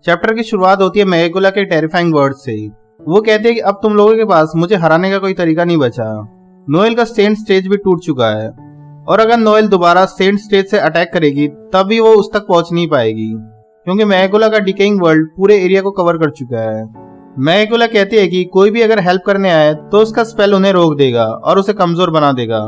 Chapter की शुरुआत होती है मैगुला के टेरिफाइंग वर्ड से। वो कहते हैं कि अब तुम लोगों के पास मुझे हराने का कोई तरीका नहीं बचा। नोएल का सेंट स्टेज भी टूट चुका है और अगर नोएल दोबारा सेंट स्टेज से अटैक करेगी तब भी वो उस तक पहुंच नहीं पाएगी, क्योंकि मैगुला का डिकेइंग वर्ल्ड पूरे एरिया को कवर कर चुका है। मैगुला कहती है कि कोई भी अगर हेल्प करने आए तो उसका स्पेल उन्हें रोक देगा और उसे कमजोर बना देगा।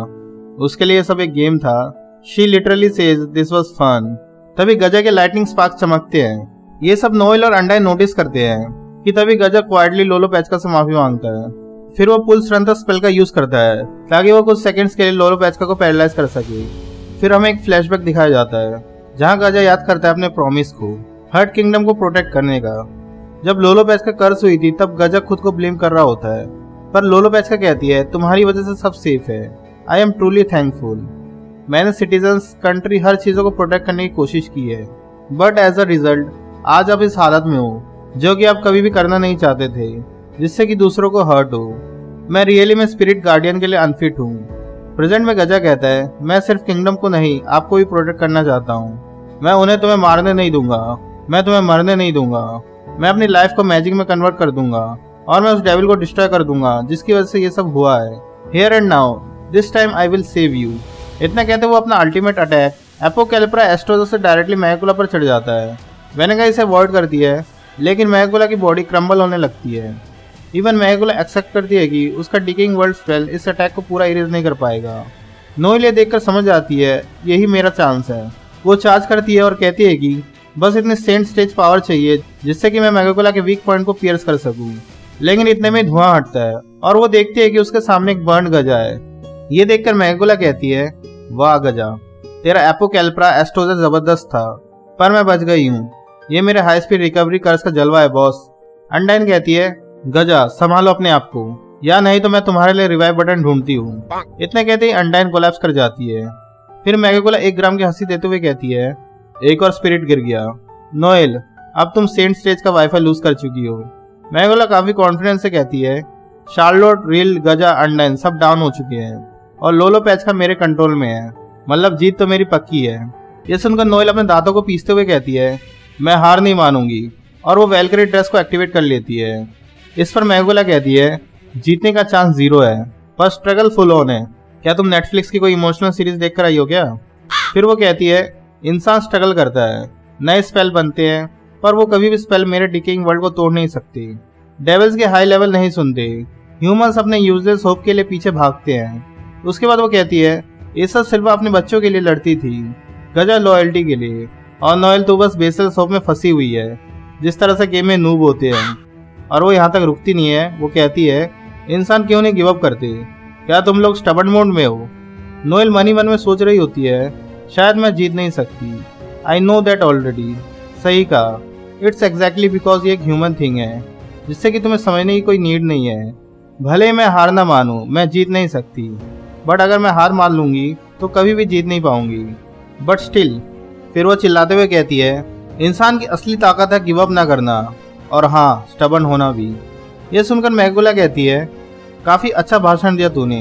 उसके लिए सब एक गेम था। She literally says this was fun. तभी गजा के लाइटनिंग स्पार्क चमकते हैं। ये सब नोएल और अंडाइन नोटिस करते हैं कि तभी गजा क्वाइटली लोलो पेचका से माफी मांगता है। फिर वो पुल स्ट्रेंथ स्पेल का यूज करता है ताकि वो कुछ सेकंड्स के लिए लोलो पेचका को पैरालाइज कर सके। फिर हमें एक फ्लैशबैक दिखाया जाता है जहां गजा याद करता है अपने प्रॉमिस को, हर्ट किंगडम को प्रोटेक्ट करने का। जब लोलो पेचका कर्स हुई थी तब गजा खुद को ब्लेम कर रहा होता है, पर लोलो पेचका कहती है तुम्हारी वजह से सब सेफ है। I am truly thankful. मैंने सिटीजन्स, कंट्री, हर चीजों को प्रोटेक्ट करने की कोशिश की है, बट एज अ रिजल्ट आज आप इस हालत में हो जो कि आप कभी भी करना नहीं चाहते थे, जिससे कि दूसरों को हर्ट हो। मैं रियली में स्पिरिट गार्डियन के लिए अनफिट हूँ। प्रेजेंट में गजा कहता है मैं सिर्फ किंगडम को नहीं आपको भी प्रोटेक्ट करना चाहता हूँ। मैं उन्हें तुम्हें मारने नहीं दूंगा, मैं तुम्हें मरने नहीं दूंगा। मैं अपनी लाइफ को मैजिक में कन्वर्ट कर दूंगा और मैं उस डेविल को डिस्ट्रॉय कर दूंगा जिसकी वजह से ये सब हुआ है। Here and now, this time I will save you. इतना कहते वो अपना अल्टीमेट अटैक एपोकैलिप्रा एस्ट्रोजा से डायरेक्टली मैगुला पर चढ़ जाता है। वेनेगा इसे अवॉइड करती है, लेकिन मैगुला की बॉडी क्रम्बल होने लगती है। इवन मैगुला एक्सेप्ट करती है कि उसका डिकेइंग वर्ल्ड स्पेल इस अटैक को पूरा इरेज नहीं कर पाएगा। नोएल ये देखकर समझ आती है यही मेरा चांस है। वो चार्ज करती है और कहती है कि बस इतनी सेंट स्टेज पावर चाहिए जिससे कि मैं मैगुला के वीक पॉइंट को पियर्स कर सकूं। लेकिन इतने में धुआं हटता है और वो देखती है कि उसके सामने एक बर्न गजा है। ये देखकर मैगुला कहती है वाह गजा, तेरा एपोकैलिप्रा एस्ट्रोजा जबरदस्त था, पर मैं बच गई हूँ। ये मेरे हाई स्पीड रिकवरी कर्स का जलवा है बॉस। अंडाइन कहती है गजा संभालो अपने आप को, या नहीं तो मैं तुम्हारे लिए रिवाइव बटन ढूंढती हूँ। इतने कहते ही अंडाइन कोलैप्स कर जाती है। फिर मैगुला 1 ग्राम की हंसी देते हुए कहती है एक और स्पिरिट गिर गया। नोएल अब तुम सेंट स्टेज का वाईफाई लूज कर चुकी हो। मैगुला काफी कॉन्फिडेंस से कहती है शार्लोट, रिल, गजा, अंडाइन सब डाउन हो चुके हैं और लोलो पेचका मेरे कंट्रोल में है, मतलब जीत तो मेरी पक्की है। ये सुनकर नोएल अपने दांतों को पीसते हुए कहती है मैं हार नहीं मानूंगी, और वो वेलकरी ड्रेस को एक्टिवेट कर लेती है। इस पर मैगुला कहती है जीतने का चांस 0 है, पर स्ट्रगल फुल ऑन है। क्या तुम नेटफ्लिक्स की कोई इमोशनल सीरीज देख कर आई हो क्या? फिर वो कहती है इंसान स्ट्रगल करता है, नए स्पेल बनते हैं, पर वो कभी भी स्पेल मेरे डिकेइंग वर्ल्ड को तोड़ नहीं सकती। डेविल्स के हाई लेवल नहीं सुनते, ह्यूमंस अपने यूजलेस होप के लिए पीछे भागते हैं। उसके बाद वो कहती है एसा सिल्वा अपने बच्चों के लिए लड़ती थी, गजा लॉयल्टी के लिए, और नोएल तो बस बेसल होप में फंसी हुई है, जिस तरह से गेम में नूब होते हैं। और वो यहाँ तक रुकती नहीं है। वो कहती है इंसान क्यों नहीं गिव अप करते, क्या तुम लोग स्टबर्न मोड में हो? नोएल मन में सोच रही होती है शायद मैं जीत नहीं सकती। I know that already. सही कहा, इट्स एग्जैक्टली बिकॉज ये एक ह्यूमन थिंग है जिससे कि तुम्हें समझने की कोई नीड नहीं है। भले ही मैं हार ना मानूं, मैं जीत नहीं सकती, बट अगर मैं हार मान लूंगी तो कभी भी जीत नहीं पाऊंगी। But still. फिर वो चिल्लाते हुए कहती है इंसान की असली ताकत है गिव अप ना करना, और हाँ स्टबर्न होना भी। ये सुनकर मैगुला कहती है काफी अच्छा भाषण दिया तूने,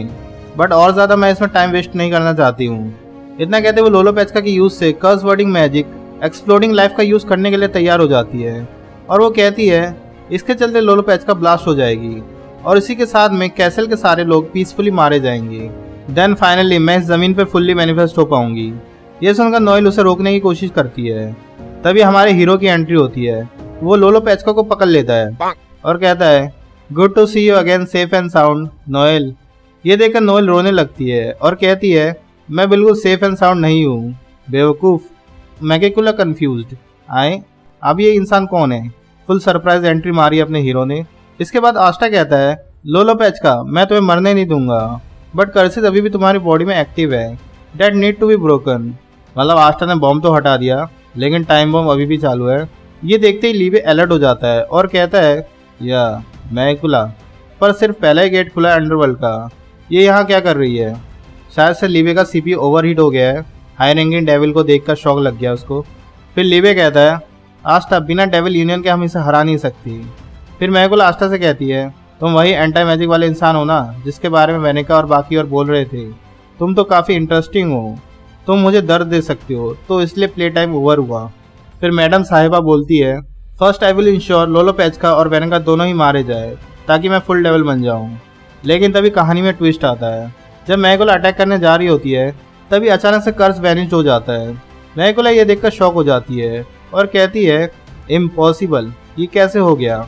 बट और ज्यादा मैं इसमें टाइम वेस्ट नहीं करना चाहती हूँ। इतना कहते वो लोलो पेचका के यूज से कर्स वर्डिंग मैजिक एक्सप्लोडिंग लाइफ का यूज करने के लिए तैयार हो जाती है, और वो कहती है इसके चलते लोलो पेचका ब्लास्ट हो जाएगी और इसी के साथ में कैसल के सारे लोग पीसफुली मारे जाएंगे। देन फाइनली मैं इस जमीन पर फुल्ली मैनिफेस्ट हो पाऊंगी। ये सुनकर नोएल उसे रोकने की कोशिश करती है। तभी हमारे हीरो की एंट्री होती है। वो लोलो पेचका को पकड़ लेता है और कहता है good to see you again safe and sound Noel. ये देखकर नोएल रोने लगती है और कहती है मैं बिल्कुल सेफ एंड साउंड नहीं हूँ बेवकूफ। मैगुला कंफ्यूज्ड आए अब ये इंसान कौन है? फुल सरप्राइज एंट्री मारी अपने हीरो ने। इसके बाद आस्टा कहता है लोलो पेचका मैं तुम्हें मरने नहीं दूंगा, बट कर्सेस अभी भी तुम्हारी बॉडी में एक्टिव है that need to be broken. मतलब आस्टा ने बॉम्ब तो हटा दिया, लेकिन टाइम बॉम्ब अभी भी चालू है। ये देखते ही लीवे अलर्ट हो जाता है और कहता है या मैगुला, पर सिर्फ पहला ही गेट खुला है अंडरवर्ल्ड का, ये यहाँ क्या कर रही है? शायद से लीवे का सीपीयू ओवरहीट हो गया है। हाई रैंकिंग डेविल को देखकर शॉक लग गया उसको। फिर लीवे कहता है आस्टा बिना डेविल यूनियन के हम इसे हरा नहीं सकती। फिर मैगुला आस्टा से कहती है तुम वही एंटी मैजिक वाले इंसान हो ना जिसके बारे में वेनेका और बाकी और बोल रहे थे। तुम तो काफ़ी इंटरेस्टिंग हो, तुम मुझे दर्द दे सकती हो, तो इसलिए प्ले टाइम ओवर हुआ। फिर मैडम साहिबा बोलती है फर्स्ट आई विल इंश्योर लोलो पेचका और वेनेगा दोनों ही मारे जाए ताकि मैं फुल डेविल बन जाऊं। लेकिन तभी कहानी में ट्विस्ट आता है। जब मैगुला अटैक करने जा रही होती है तभी अचानक से कर्स वैनिश हो जाता है। मैगुला ये देखकर शॉक हो जाती है और कहती है इम्पॉसिबल, ये कैसे हो गया।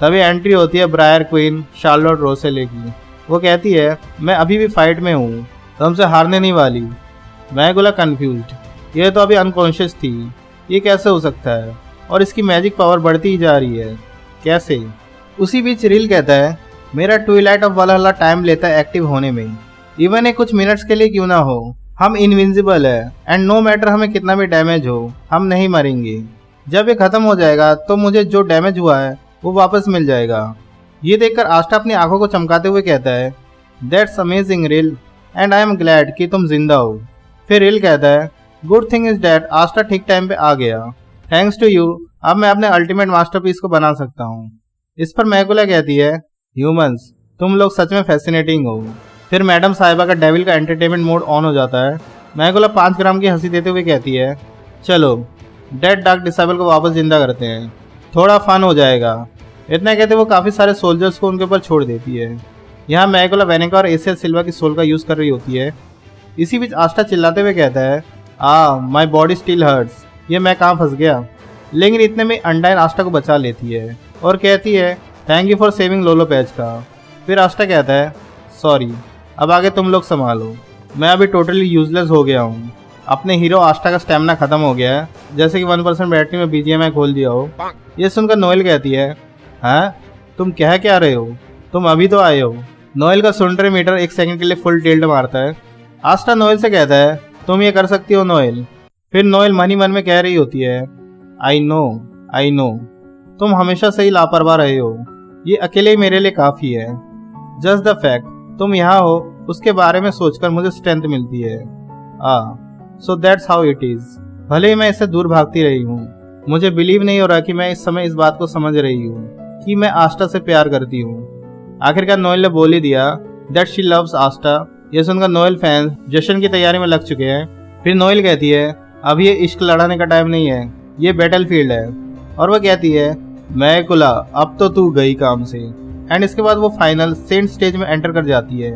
तभी एंट्री होती है ब्रायर क्वीन शार्लोट रोसेले की। वो कहती है मैं अभी भी फाइट में हूँ, तुमसे हारने नहीं वाली। मैगुला कंफ्यूज्ड, ये तो अभी अनकॉन्शियस थी, ये कैसे हो सकता है और इसकी मैजिक पावर बढ़ती ही जा रही है, कैसे। उसी बीच रिल कहता है मेरा ट्विलाइट ऑफ वलहल्ला टाइम लेता है एक्टिव होने में, इवन ये कुछ मिनट्स के लिए क्यों ना हो। हम इनविंसिबल है एंड नो मैटर हमें कितना भी डैमेज हो हम नहीं मरेंगे। जब ये खत्म हो जाएगा तो मुझे जो डैमेज हुआ है वो वापस मिल जाएगा। ये देखकर आस्टा अपनी आंखों को चमकाते हुए कहता है that's amazing reel and I am glad कि तुम जिंदा हो। फिर रिल कहता है good thing is that Ashta ठीक टाइम पे आ गया, थैंक्स टू यू अब मैं अपने अल्टीमेट मास्टरपीस को बना सकता हूँ। इस पर मैगुला कहती है ह्यूमंस तुम लोग सच में फैसिनेटिंग हो। फिर मैडम साहिबा का डेविल का एंटरटेनमेंट मोड ऑन हो जाता है। मैगुला 5 ग्राम की हंसी देते हुए कहती है चलो डेड डार्क डिसेबल को वापस जिंदा करते हैं, थोड़ा फन हो जाएगा। इतना कहते वो काफ़ी सारे सोल्जर्स को उनके ऊपर छोड़ देती है। यहाँ मैगुला वेनेगा और एसियल सिल्वा की सोल का यूज़ कर रही होती है। इसी बीच आस्टा चिल्लाते हुए कहता है माई बॉडी स्टिल हर्ट्स, ये मैं कहाँ फंस गया। लेकिन इतने में अंडाइन आस्टा को बचा लेती है और कहती है थैंक यू फॉर सेविंग लोलो पेचका। फिर आस्टा कहता है सॉरी, अब आगे तुम लोग संभालो, मैं अभी टोटली यूजलेस हो गया हूँ। अपने हीरो आस्टा का स्टेमिना खत्म हो गया है, जैसे कि 1% बैटरी में BGMI खोल दिया हो। ये सुनकर नोएल कहती है हाँ तुम कह क्या रहे हो, तुम अभी तो आए हो। नोएल का सुंडर मीटर 1 सेकंड के लिए फुल टिल्ट मारता है। आस्टा नोएल से कहता है तुम ये कर सकती हो नोएल। फिर नोएल मन ही मन में कह रही होती है आई नो तुम हमेशा से ही लापरवाह रहे हो, ये अकेले ही मेरे लिए काफ़ी है। जस्ट द फैक्ट तुम यहाँ हो उसके बारे में सोचकर मुझे स्ट्रेंथ मिलती है। So that's how it is. भले ही मैं इससे दूर भागती रही हूँ, मुझे बिलीव नहीं हो रहा कि मैं इस समय इस बात को समझ रही हूँ कि मैं आस्टा से प्यार करती हूँ। आखिरकार नोएल ने बोल ही दिया दैट शी लव्स आस्टा। ये सुनकर नोएल फैंस जश्न की तैयारी में लग चुके हैं। फिर नोएल कहती है अब ये इश्क लड़ाने का टाइम नहीं है, ये बैटलफील्ड है। और वह कहती है मैगुला अब तो तू गई काम से। एंड इसके बाद वो फाइनल सेंट स्टेज में एंटर कर जाती है।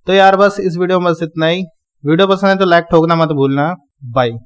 तो यार बस इस वीडियो में बस इतना ही। वीडियो पसंद है तो लाइक ठोकना मत भूलना। बाय।